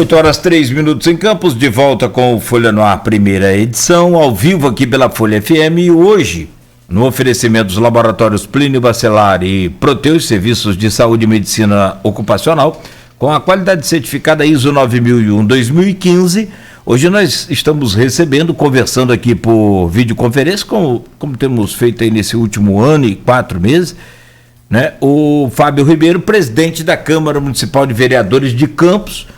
8h03 em Campos, de volta com o Folha no Ar, primeira edição, ao vivo aqui pela Folha FM, e hoje, no oferecimento dos laboratórios Plínio Bacelar e Proteus, serviços de saúde e medicina ocupacional, com a qualidade certificada ISO 9001-2015, hoje nós estamos recebendo, conversando aqui por videoconferência, como temos feito aí nesse último ano e 4 meses, né, o Fábio Ribeiro, presidente da Câmara Municipal de Vereadores de Campos.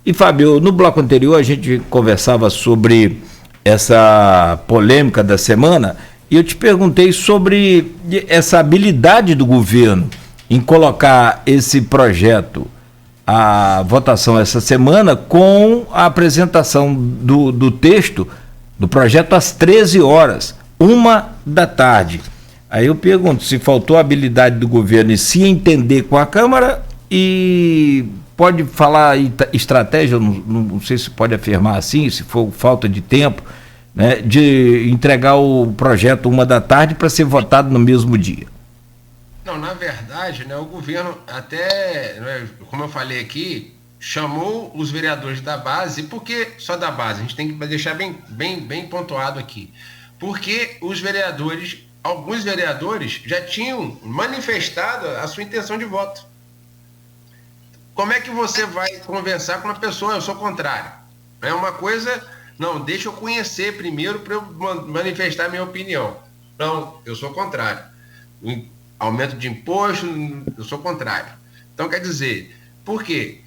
E, Fábio, no bloco anterior a gente conversava sobre essa polêmica da semana e eu te perguntei sobre essa habilidade do governo em colocar esse projeto à votação essa semana com a apresentação do texto do projeto às 13 horas, 1h. Aí eu pergunto se faltou a habilidade do governo em se entender com a Câmara e... Pode falar estratégia, não sei se pode afirmar assim, se for falta de tempo, né, de entregar o projeto 1h para ser votado no mesmo dia? Não, na verdade, né, o governo até, né, como eu falei aqui, chamou os vereadores da base. Por que só da base? A gente tem que deixar bem pontuado aqui. Porque alguns vereadores já tinham manifestado a sua intenção de voto. Como é que você vai conversar com uma pessoa? Eu sou contrário. É uma coisa... Não, deixa eu conhecer primeiro para eu manifestar a minha opinião. Não, eu sou contrário. Aumento de imposto, eu sou contrário. Então, quer dizer, por quê?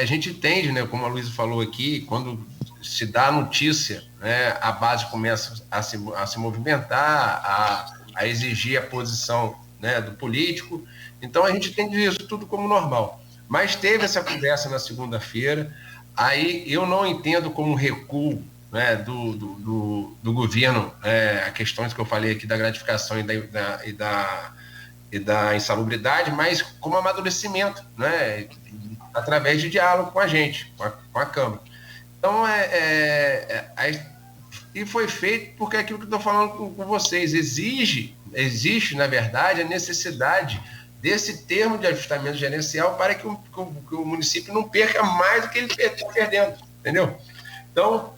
A gente entende, né, como a Luísa falou aqui, quando se dá a notícia, né, a base começa a se movimentar, a exigir a posição, né, do político. Então, a gente entende isso tudo como normal. Mas teve essa conversa na segunda-feira, aí eu não entendo como um recuo, né, do governo, a questões que eu falei aqui da gratificação e da insalubridade, mas como amadurecimento, né, através de diálogo com a gente, com a Câmara. Então, e foi feito porque é aquilo que eu estou falando com vocês, existe, na verdade, a necessidade desse termo de ajustamento gerencial para que o município não perca mais do que ele está perdendo, entendeu? Então,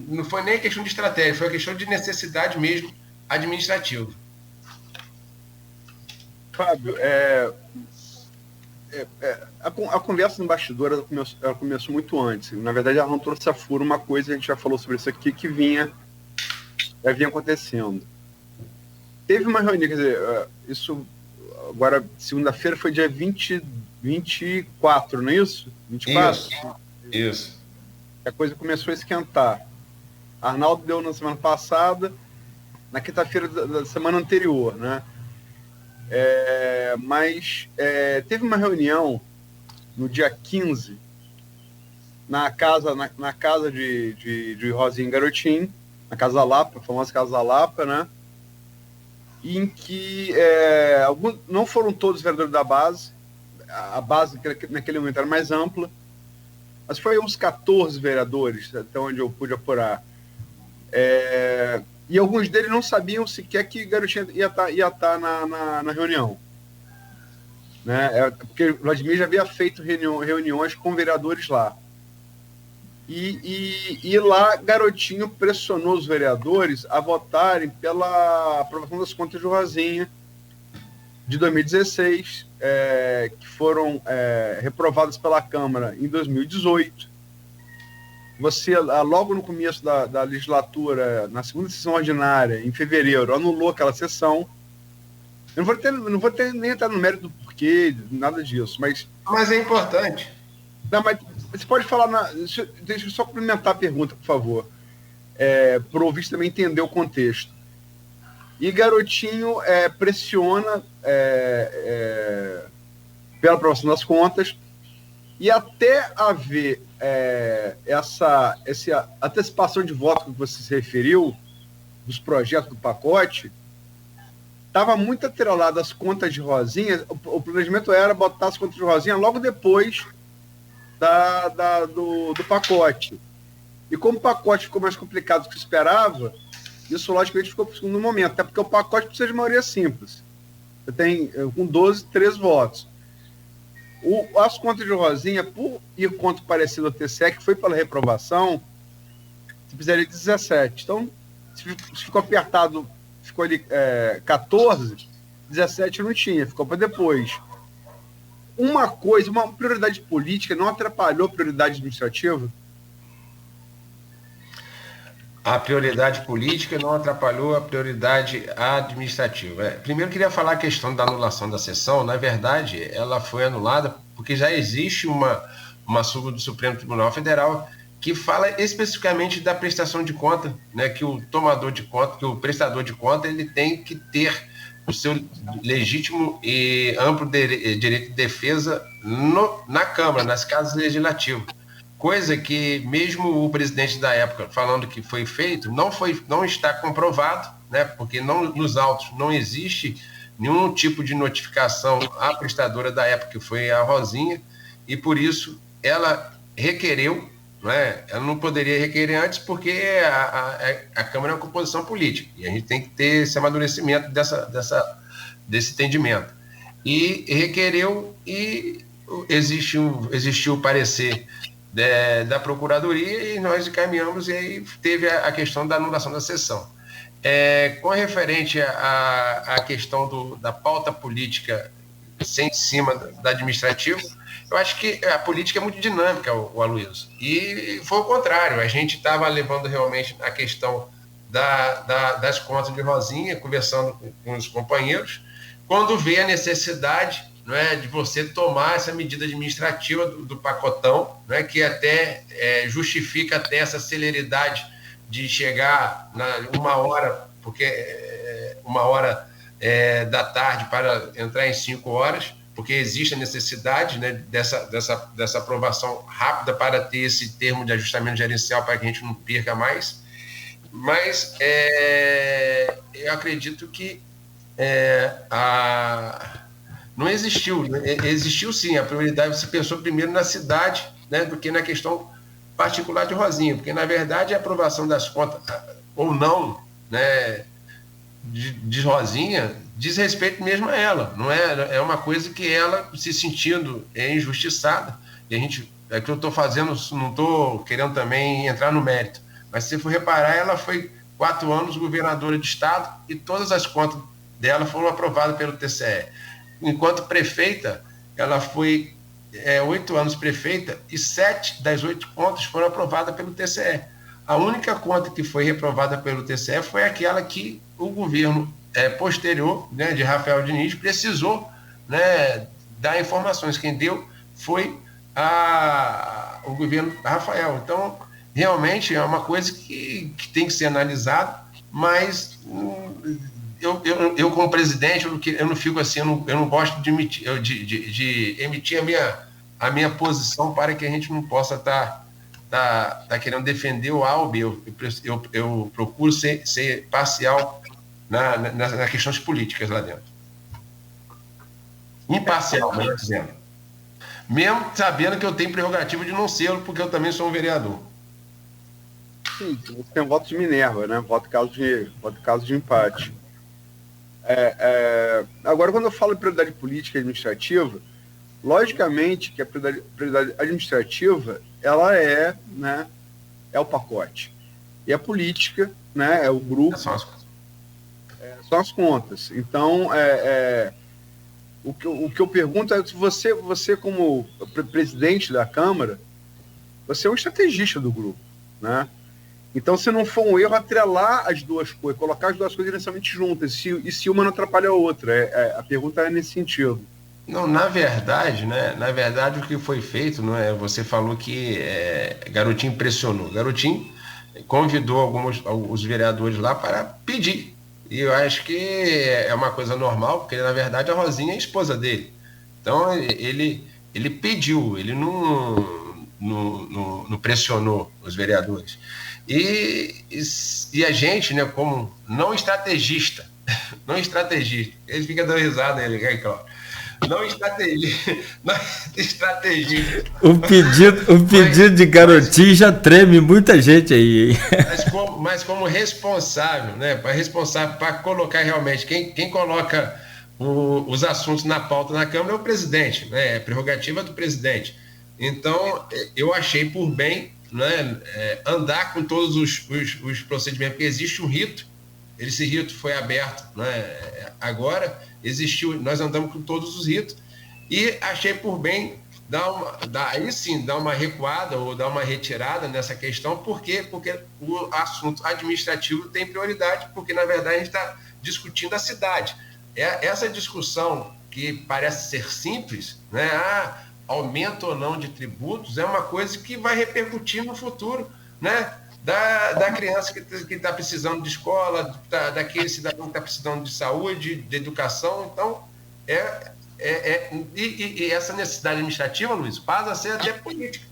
não foi nem questão de estratégia, foi questão de necessidade mesmo administrativa. Fábio, a conversa no bastidor ela começou muito antes. Na verdade, ela não trouxe a furo uma coisa, a gente já falou sobre isso aqui, que já vinha acontecendo. Teve uma reunião, quer dizer, isso agora, segunda-feira foi dia 24, não é isso? 24? Isso. A coisa começou a esquentar. Arnaldo deu na semana passada, na quinta-feira da semana anterior, né? Mas teve uma reunião no dia 15, na casa de Rosinha Garotinho, na Casa Lapa, a famosa Casa Lapa, né? Em que não foram todos vereadores da base, a base naquele momento era mais ampla, mas foi uns 14 vereadores, até onde eu pude apurar. E alguns deles não sabiam sequer que Garotinho ia estar na reunião. Né? Porque o Vladimir já havia feito reuniões com vereadores lá. E lá, Garotinho pressionou os vereadores a votarem pela aprovação das contas de Rosinha de 2016, que foram reprovadas pela Câmara em 2018. Você, logo no começo da legislatura, na segunda sessão ordinária, em fevereiro, anulou aquela sessão. Eu não vou nem entrar no mérito do porquê, nada disso, mas é importante. Não, mas você pode falar... Deixa eu só complementar a pergunta, por favor. Para o ouvinte também entender o contexto. E Garotinho pressiona pela aprovação das contas, e até haver essa antecipação de voto que você se referiu, dos projetos do pacote, estava muito atrelado às contas de Rosinha. O planejamento era botar as contas de Rosinha logo depois do pacote. E como o pacote ficou mais complicado do que esperava, isso logicamente ficou para o segundo momento, até porque o pacote precisa de maioria simples. Você tem com 12, 13 votos. As contas de Rosinha, por ir contra o parecer do TCE, que foi pela reprovação, você precisaria de 17. Então, se ficou apertado, ficou ali 14, 17 não tinha, ficou para depois. Uma prioridade política não atrapalhou a prioridade administrativa? A prioridade política não atrapalhou a prioridade administrativa. Primeiro, queria falar a questão da anulação da sessão. Na verdade, ela foi anulada porque já existe uma súmula do Supremo Tribunal Federal que fala especificamente da prestação de conta, né, que o tomador de conta, que o prestador de conta, ele tem que ter o seu legítimo e amplo direito de defesa na Câmara, nas casas legislativas. Coisa que mesmo o presidente da época falando que foi feito, não está comprovado, né, porque nos autos não existe nenhum tipo de notificação à prestadora da época, que foi a Rosinha, e por isso ela requereu, né, ela não poderia requerer antes porque a Câmara é uma composição política, e a gente tem que ter esse amadurecimento desse entendimento. E requereu, e existiu o parecer da Procuradoria, e nós encaminhamos, e aí teve a questão da anulação da sessão. Com referente à questão da pauta política em cima da administrativa, eu acho que a política é muito dinâmica, o Aloysio, e foi o contrário. A gente estava levando realmente a questão das contas de Rosinha, conversando com os companheiros, quando vê a necessidade, não é, de você tomar essa medida administrativa do pacotão, não é, que até justifica até essa celeridade de chegar uma hora, porque 1h da tarde para entrar em 5 horas, porque existe a necessidade, né, dessa aprovação rápida para ter esse termo de ajustamento gerencial para que a gente não perca mais. Mas eu acredito que não existiu. Existiu sim, a prioridade você pensou primeiro na cidade, né, do que na questão particular de Rosinha, porque na verdade a aprovação das contas, ou não, né, de Rosinha, diz respeito mesmo a ela, não é uma coisa que ela se sentindo injustiçada, e a gente, que eu estou fazendo, não estou querendo também entrar no mérito, mas se for reparar, ela foi 4 anos governadora de estado e todas as contas dela foram aprovadas pelo TCE. Enquanto prefeita, ela foi 8 anos prefeita e 7 das 8 contas foram aprovadas pelo TCE. A única conta que foi reprovada pelo TCE foi aquela que o governo posterior, né, de Rafael Diniz, precisou, né, dar informações. Quem deu foi o governo Rafael. Então, realmente é uma coisa que tem que ser analisada, mas eu como presidente, eu não fico assim, eu não gosto de emitir a minha posição para que a gente não possa estar querendo defender o A ou B. Eu procuro ser parcial nas questões políticas lá dentro. Imparcial, melhor dizendo. Mesmo sabendo que eu tenho prerrogativa de não ser, porque eu também sou um vereador. Sim, você tem um voto de Minerva, né? Voto caso de empate. Agora, quando eu falo de prioridade política e administrativa, logicamente que a prioridade administrativa, ela né, é o pacote. E a política, né, é o grupo, são as contas. Então, o que eu pergunto é se você como presidente da Câmara, você é um estrategista do grupo, né? Então, se não for um erro, atrelar as duas coisas, colocar as duas coisas inicialmente juntas, e se uma não atrapalha a outra. A pergunta é nesse sentido. Não, na verdade, o que foi feito, não é? Você falou que Garotinho pressionou. Garotinho convidou os vereadores lá para pedir. E eu acho que é uma coisa normal, porque, na verdade, a Rosinha é a esposa dele. Então, ele pediu, ele não pressionou os vereadores. E a gente, né, como não estrategista, ele fica dando risada, ele, não estrategista. O pedido de Garotinho já treme muita gente aí, hein? Mas como responsável, né, para colocar realmente, quem coloca os assuntos na pauta na Câmara é o presidente, né? É prerrogativa do presidente. Então, eu achei por bem, né, andar com todos os procedimentos, porque existe um rito, esse rito foi aberto, né, agora, nós andamos com todos os ritos, e achei por bem aí sim, dar uma recuada ou dar uma retirada nessa questão. Por quê? Porque o assunto administrativo tem prioridade, porque, na verdade, a gente está discutindo a cidade. Essa discussão, que parece ser simples, né? Aumento ou não de tributos, é uma coisa que vai repercutir no futuro, né? Da criança que está precisando de escola, daquele cidadão que está precisando de saúde, de educação. Então, e essa necessidade administrativa, Luiz, passa a ser até política,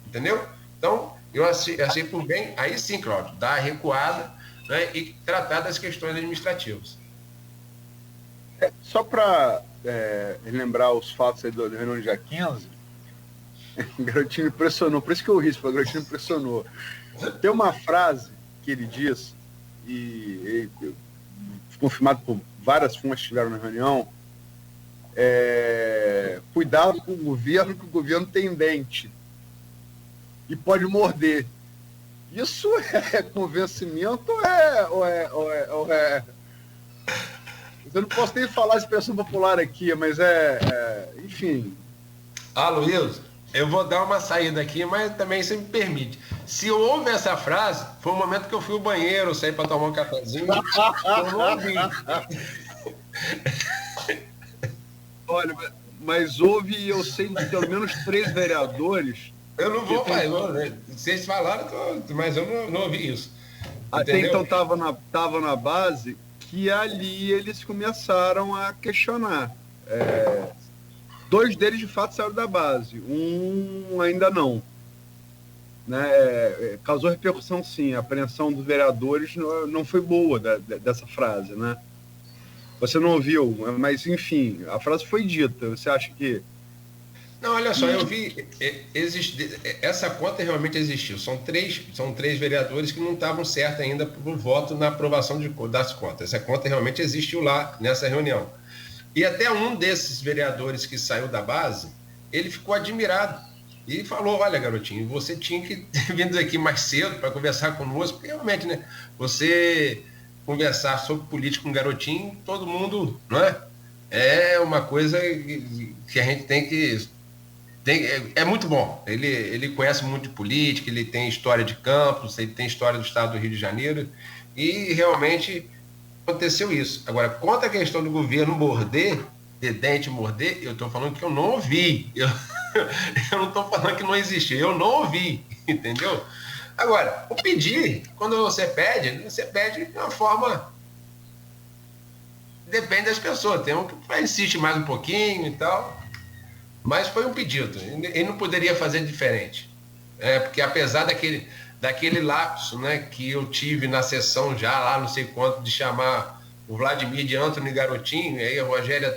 entendeu? Então, eu achei por bem, aí sim, Cláudio, dar a recuada, né, e tratar das questões administrativas. Só para lembrar os fatos aí da reunião de dia 15, o Garotinho impressionou, por isso que eu ri, o Garotinho impressionou. Tem uma frase que ele diz, e confirmado por várias fontes que estiveram na reunião: cuidado com o governo, que o governo tem dente e pode morder. Isso é convencimento ou é... Eu não posso nem falar de expressão popular aqui, mas enfim. Luiz, eu vou dar uma saída aqui, mas também você me permite. Se houve essa frase, foi o momento que eu fui ao banheiro, saí para tomar um cafezinho, eu não ouvi. Olha, mas houve, eu sei de pelo menos 3 vereadores. Eu não vou falar, vocês falaram, mas eu não ouvi isso. Até então estava na base, que ali eles começaram a questionar. 2 deles, de fato, saíram da base. Um ainda não. Né? Causou repercussão, sim. A apreensão dos vereadores não foi boa dessa frase, né? Você não ouviu, mas, enfim, a frase foi dita. Você acha que... Não, olha só, eu vi, essa conta realmente existiu. São três vereadores que não estavam certos ainda por voto na aprovação das contas. Essa conta realmente existiu lá nessa reunião. E até um desses vereadores que saiu da base, ele ficou admirado. E falou: olha, garotinho, você tinha que ter vindo aqui mais cedo para conversar conosco, porque realmente, né, você conversar sobre política com um garotinho, todo mundo, não é? É uma coisa que a gente tem que... é muito bom. Ele conhece muito de política, ele tem história de campos, ele tem história do estado do Rio de Janeiro, e realmente aconteceu isso. Agora, quanto à questão do governo morder, de dente morder, eu estou falando que eu não ouvi. Eu não estou falando que não existe, eu não ouvi, entendeu? Agora, o pedir, quando você pede de uma forma... Depende das pessoas. Tem um que insiste mais um pouquinho e tal... Mas foi um pedido, ele não poderia fazer diferente. Porque apesar daquele lapso, né, que eu tive na sessão já lá, não sei quanto, de chamar o Vladimir de Antony Garotinho, e aí o Rogério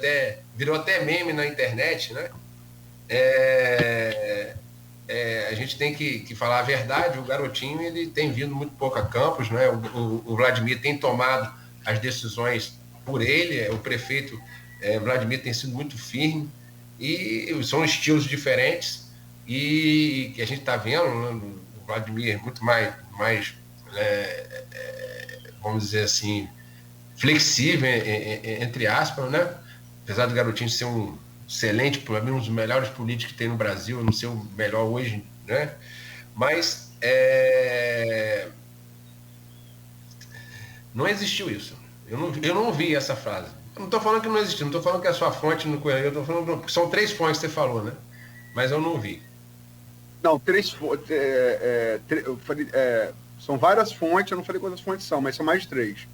virou até meme na internet, né? A gente tem que falar a verdade. O Garotinho, ele tem vindo muito pouco a Campos, né? O Vladimir tem tomado as decisões por ele, o prefeito Vladimir tem sido muito firme, e são estilos diferentes, e que a gente está vendo, né? O Vladimir é muito mais vamos dizer assim, flexível, entre aspas, né? Apesar do Garotinho ser um excelente, para mim, um dos melhores políticos que tem no Brasil, não ser o melhor hoje, né? Mas não existiu isso. Eu não ouvi essa frase. Eu não estou falando que não existiu, não estou falando que a sua fonte não conhece, eu estou falando que são 3 fontes que você falou, né? Mas eu não ouvi. Não, 3 fontes. São várias fontes, eu não falei quantas fontes são, mas são mais de 3.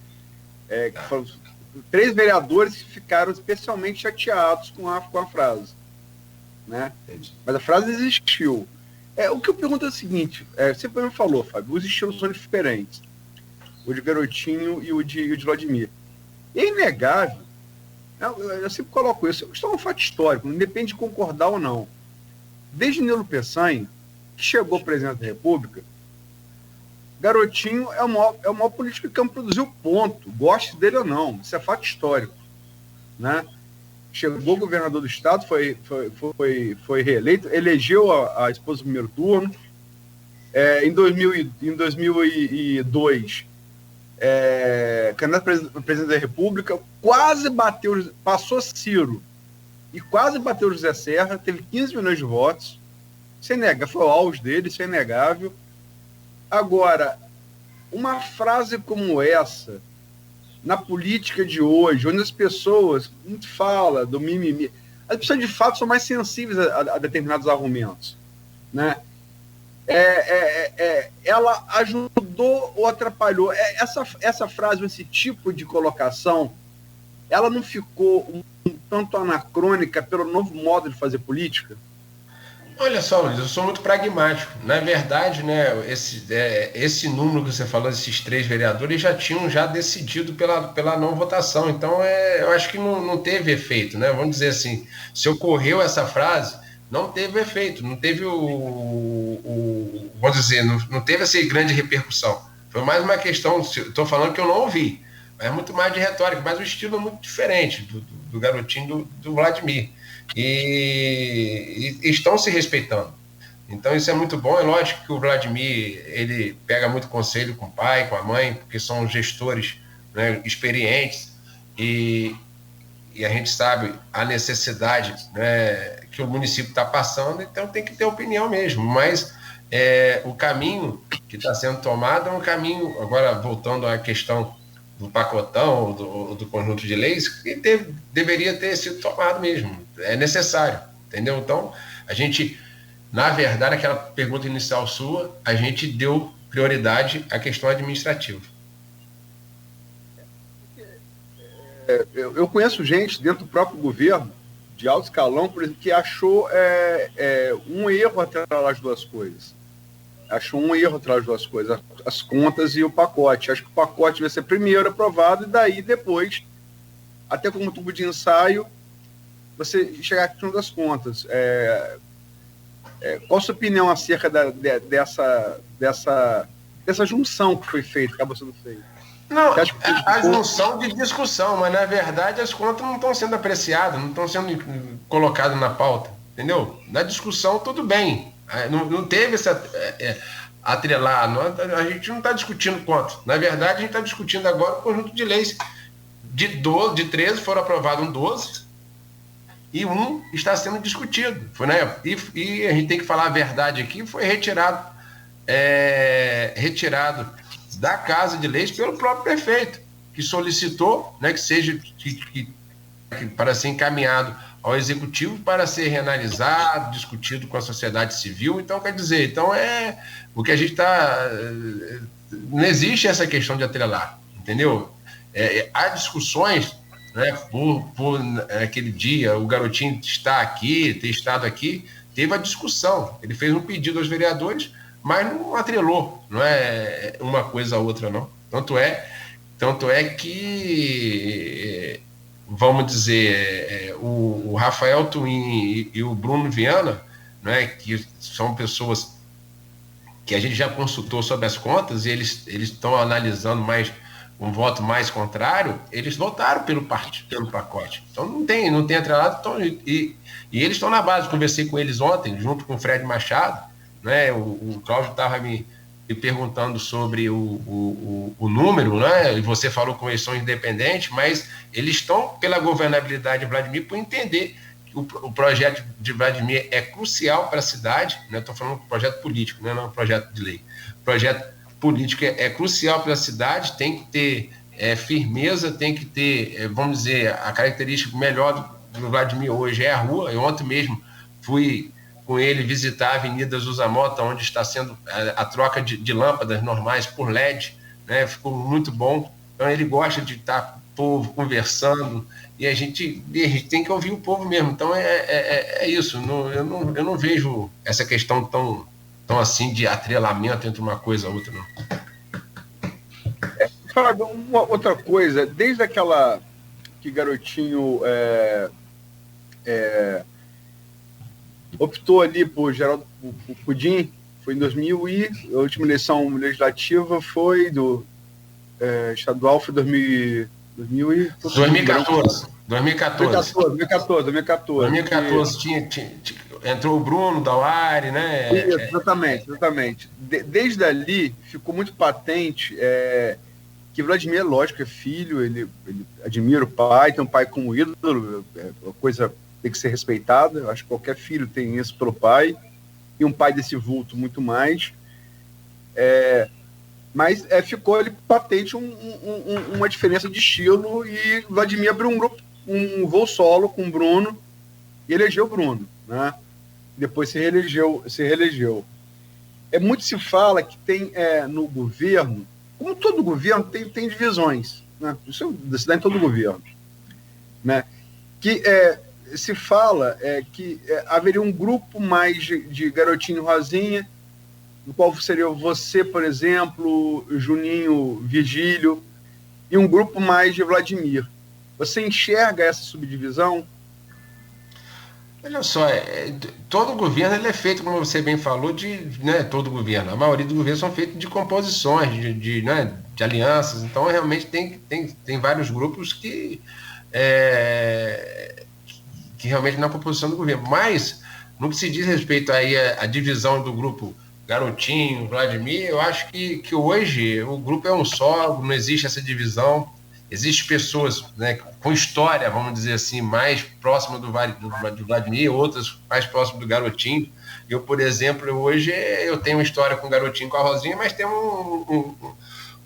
3 vereadores que ficaram especialmente chateados com a frase. Né? Mas a frase existiu. O que eu pergunto é o seguinte: você me falou, Fábio, os estilos são diferentes. O de Garotinho e o de Vladimir. É inegável. Eu sempre coloco isso. Isso é um fato histórico, não depende de concordar ou não. Desde Nilo Peçanha, que chegou presidente da República, Garotinho é o maior político que produziu, ponto. Goste dele ou não. Isso é fato histórico. Né? chegou governador do estado, foi reeleito, elegeu a esposa no primeiro turno. Em 2002, candidato a presidente da República, passou Ciro e quase bateu José Serra, teve 15 milhões de votos, foi o auge dele, isso é inegável. Agora, uma frase como essa, na política de hoje, onde as pessoas, muito fala do mimimi, as pessoas de fato são mais sensíveis a determinados argumentos, né? Ela ajudou ou atrapalhou? Essa frase, esse tipo de colocação, ela não ficou um tanto anacrônica pelo novo modo de fazer política? Olha só, Luiz, eu sou muito pragmático. Na verdade, né, esse número que você falou, esses 3 vereadores, já tinham decidido pela não votação. Então, eu acho que não teve efeito, né? Vamos dizer assim, se ocorreu essa frase, não teve efeito, não teve vamos dizer, não teve essa grande repercussão. Foi mais uma questão, estou falando que eu não ouvi, é muito mais de retórica, mas o estilo é muito diferente do garotinho do Vladimir. E estão se respeitando. Então isso é muito bom. É lógico que o Vladimir, ele pega muito conselho com o pai, com a mãe, porque são gestores, né, experientes, e a gente sabe a necessidade, né, que o município está passando, então tem que ter opinião mesmo. Mas o caminho que está sendo tomado é um caminho, agora voltando à questão do pacotão, do conjunto de leis, que deveria ter sido tomado mesmo. É necessário, entendeu? Então, a gente, na verdade, aquela pergunta inicial sua, a gente deu prioridade à questão administrativa. Eu conheço gente dentro do próprio governo, de alto escalão, por exemplo, que achou um erro atrelar as duas coisas. As contas e o pacote. Acho que o pacote vai ser primeiro aprovado e daí depois, até como tubo de ensaio, você chegar aqui no das contas. Qual a sua opinião acerca dessa junção que foi feita, que acabou sendo feita? Não, a junção de discussão, mas na verdade as contas não estão sendo apreciadas, não estão sendo colocadas na pauta, entendeu? Na discussão, tudo bem. Não teve essa atrelar. A gente não está discutindo quanto. Na verdade, a gente está discutindo agora o conjunto de leis. De 13 foram aprovados 12 e um está sendo discutido. Foi, né? E a gente tem que falar a verdade aqui, foi retirado da Casa de Leis pelo próprio prefeito, que solicitou, né, que seja para ser encaminhado ao Executivo para ser reanalisado, discutido com a sociedade civil. Então, quer dizer, o que a gente está... Não existe essa questão de atrelar, entendeu? Há discussões, né, por aquele dia, o garotinho ter estado aqui, teve a discussão. Ele fez um pedido aos vereadores, mas não atrelou, não é uma coisa a outra, não. Tanto é que... vamos dizer, o Rafael Twin e o Bruno Viana, né, que são pessoas que a gente já consultou sobre as contas e eles estão analisando mais um voto mais contrário, eles votaram pelo pacote. Então não tem atrelado, e eles estão na base. Conversei com eles ontem, junto com o Fred Machado, né, o Cláudio estava me perguntando sobre o número, né? E você falou que eles são independentes, mas eles estão pela governabilidade de Vladimir, por entender que o projeto de Vladimir é crucial para a cidade, né? Estou falando de projeto político, né? Não é um projeto de lei. O projeto político é crucial para a cidade, tem que ter firmeza, tem que ter, vamos dizer, a característica melhor do Vladimir hoje é a rua. Eu ontem mesmo fui com ele visitar a Avenida Zusa Mota, onde está sendo a troca de lâmpadas normais por LED, né? Ficou muito bom. Então ele gosta de estar com o povo conversando, e a gente tem que ouvir o povo mesmo. Então é isso. Eu não vejo essa questão tão assim de atrelamento entre uma coisa e outra, não. Fábio, uma outra coisa, desde aquela que garotinho optou ali por Geraldo Pudim, foi em 2000 e a última eleição legislativa foi estadual, foi 2014. 2014. 2014. Entrou o Bruno Dauari, né? Isso, exatamente. Desde ali ficou muito patente que Vladimir, lógico, é filho, ele admira o pai, tem um pai como ídolo, uma coisa tem que ser respeitada. Eu acho que qualquer filho tem isso pelo pai, e um pai desse vulto muito mais. Mas ficou ali patente uma diferença de estilo, e Vladimir abriu um voo solo com o Bruno e elegeu o Bruno, né? Depois se reelegeu. Muito se fala que tem no governo, como todo governo, tem divisões, né? Isso se dá em todo governo, né? Que se fala que haveria um grupo mais de garotinho Rosinha, no qual seria você, por exemplo, Juninho, Virgílio, e um grupo mais de Vladimir. Você enxerga essa subdivisão? Olha só, todo governo ele é feito, como você bem falou, todo governo. A maioria dos governos são feitos de composições, de alianças. Então, realmente, tem vários grupos que realmente na composição do governo. Mas, no que se diz respeito aí à divisão do grupo Garotinho, Vladimir, eu acho que hoje o grupo é um só, não existe essa divisão. Existem pessoas, né, com história, vamos dizer assim, mais próximas do Vladimir, outras mais próximas do Garotinho. Eu, por exemplo, hoje eu tenho uma história com o Garotinho, com a Rosinha, mas tenho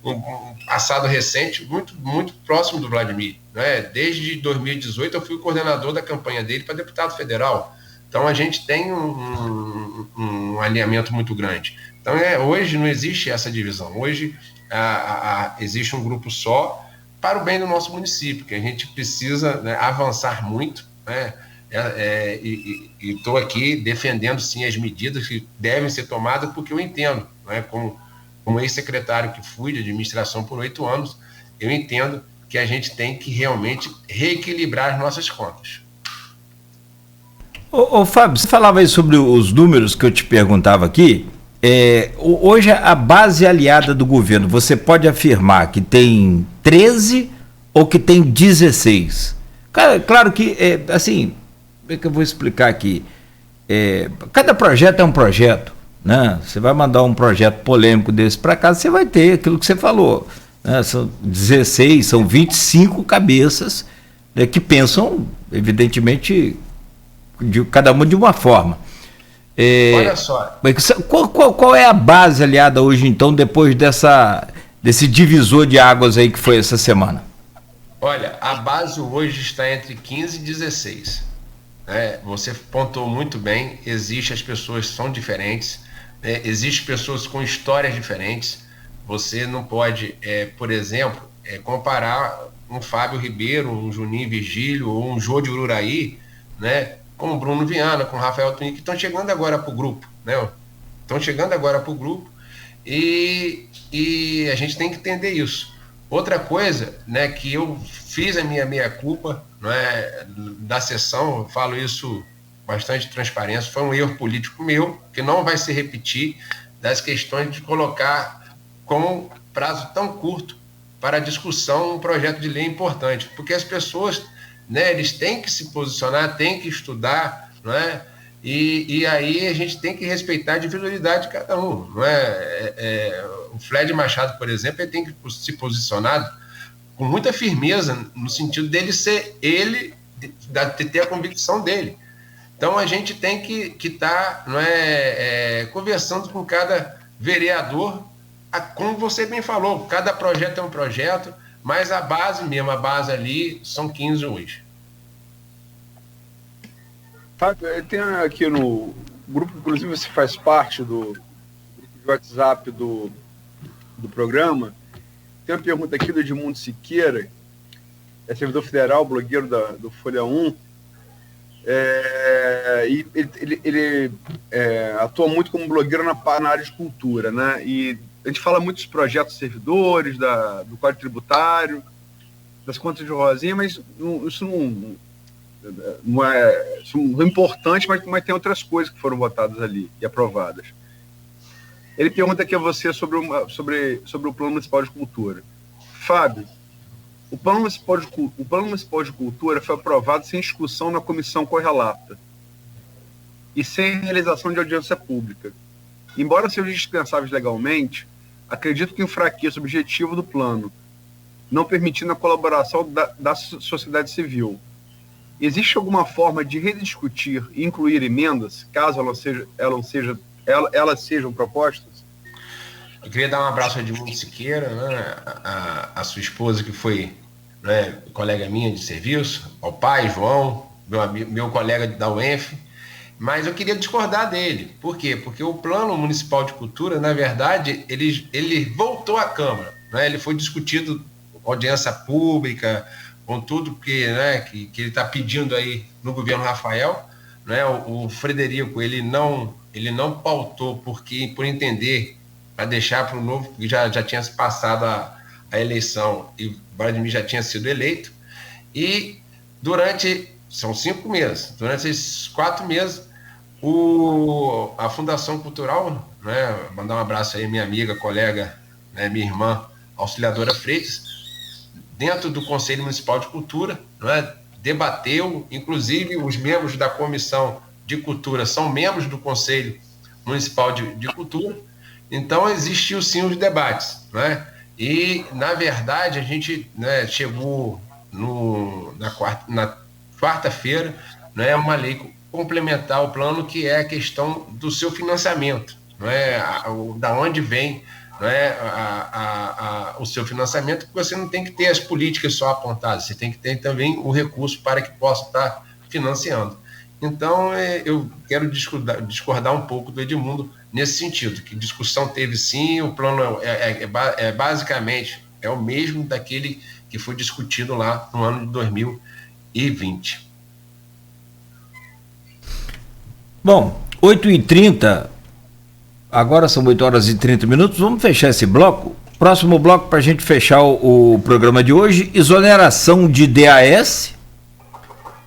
um passado recente muito, muito próximo do Vladimir, né? Desde 2018 eu fui coordenador da campanha dele para deputado federal. Então a gente tem um alinhamento muito grande. Então hoje não existe essa divisão. Hoje existe um grupo só para o bem do nosso município, que a gente precisa, né, avançar muito, né? E estou aqui defendendo sim as medidas que devem ser tomadas, porque eu entendo, né, como ex-secretário que fui de administração por 8 anos, eu entendo que a gente tem que realmente reequilibrar as nossas contas. Ô Fábio, você falava aí sobre os números que eu te perguntava aqui. Hoje a base aliada do governo, você pode afirmar que tem 13 ou que tem 16? Claro que, assim, como é que eu vou explicar aqui? Cada projeto é um projeto, né? Você vai mandar um projeto polêmico desse para casa, você vai ter aquilo que você falou, né? São 16, são 25 cabeças, né, que pensam, evidentemente, cada uma de uma forma. Olha só. Qual é a base aliada hoje, então, depois desse divisor de águas aí que foi essa semana? Olha, a base hoje está entre 15 e 16. Você pontuou muito bem, as pessoas são diferentes, existem pessoas com histórias diferentes. Você não pode, por exemplo, comparar um Fábio Ribeiro, um Juninho Virgílio ou um Jô de Ururaí, né, com o Bruno Viana, com o Rafael Twin, que estão chegando agora para o grupo, né? Estão chegando agora para o grupo e a gente tem que entender isso. Outra coisa, né, que eu fiz a minha culpa, né, da sessão, eu falo isso com bastante transparência, foi um erro político meu, que não vai se repetir, das questões de colocar com prazo tão curto para discussão um projeto de lei importante, porque as pessoas, né, eles têm que se posicionar, têm que estudar, não é? E aí a gente tem que respeitar a individualidade de cada um, não é? O Fred Machado, por exemplo, ele tem que se posicionar com muita firmeza, no sentido dele ser ele, de ter a convicção dele. Então a gente tem que estar, não conversando com cada vereador, como você bem falou, cada projeto é um projeto, mas a base mesmo, a base ali, são 15 hoje. Tem aqui no grupo, inclusive você faz parte do grupo de WhatsApp do programa, tem uma pergunta aqui do Edmundo Siqueira, servidor federal, blogueiro do Folha 1, e ele atua muito como blogueiro na área de cultura, né? E a gente fala muito dos projetos de servidores, do Código Tributário, das contas de Rosinha, mas isso não é importante, mas tem outras coisas que foram votadas ali e aprovadas. Ele pergunta aqui a você sobre o Plano Municipal de Cultura. Fábio, O Plano Municipal de Cultura foi aprovado sem discussão na comissão correlata e sem realização de audiência pública. Embora sejam dispensáveis legalmente, acredito que enfraqueça o objetivo do plano, não permitindo a colaboração da sociedade civil. Existe alguma forma de rediscutir e incluir emendas, caso elas sejam propostas? Eu queria dar um abraço ao Edmundo Siqueira, né, a sua esposa, que foi, né, colega minha de serviço, ao pai, João, meu colega da UENF, mas eu queria discordar dele. Por quê? Porque o Plano Municipal de Cultura, na verdade, ele voltou à Câmara, né, ele foi discutido com audiência pública, com tudo que, né, que ele está pedindo aí no governo Rafael, né, o Frederico, ele não pautou, porque, por entender, para deixar para o novo, porque já tinha se passado a eleição e Vladimir já tinha sido eleito, e são 5 meses, durante esses 4 meses, a Fundação Cultural, né, mandar um abraço aí, minha amiga, colega, né, minha irmã, Auxiliadora Freitas, dentro do Conselho Municipal de Cultura, né, debateu, inclusive os membros da Comissão de Cultura são membros do Conselho Municipal de Cultura. Então, existiu sim os debates, né? E, na verdade, a gente, né, chegou na quarta-feira, né, uma lei complementar ao plano, que é a questão do seu financiamento, né? Da onde vem, né, o seu financiamento, porque você não tem que ter as políticas só apontadas, você tem que ter também o recurso para que possa estar financiando. Então, eu quero discordar um pouco do Edmundo nesse sentido, que discussão teve sim, o plano basicamente é o mesmo daquele que foi discutido lá no ano de 2020. Bom, 8h30, agora são 8h30, vamos fechar esse bloco. Próximo bloco, para a gente fechar o programa de hoje, exoneração de DAS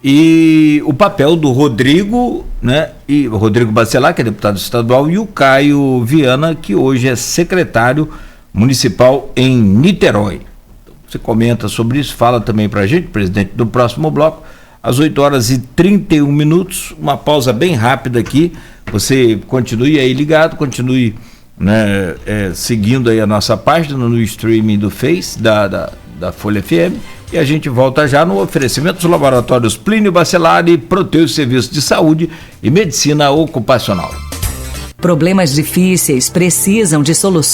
e o papel do Rodrigo, né, e o Rodrigo Bacelar, que é deputado estadual, e o Caio Viana, que hoje é secretário municipal em Niterói. Então, você comenta sobre isso, fala também para a gente, presidente, do próximo bloco, às 8h31, uma pausa bem rápida aqui. Você continue aí ligado, continue, né, seguindo aí a nossa página no streaming do Face, da Folha FM, e a gente volta já no oferecimento dos laboratórios Plínio Bacelar e Proteus Serviços de Saúde e Medicina Ocupacional. Problemas difíceis precisam de soluções.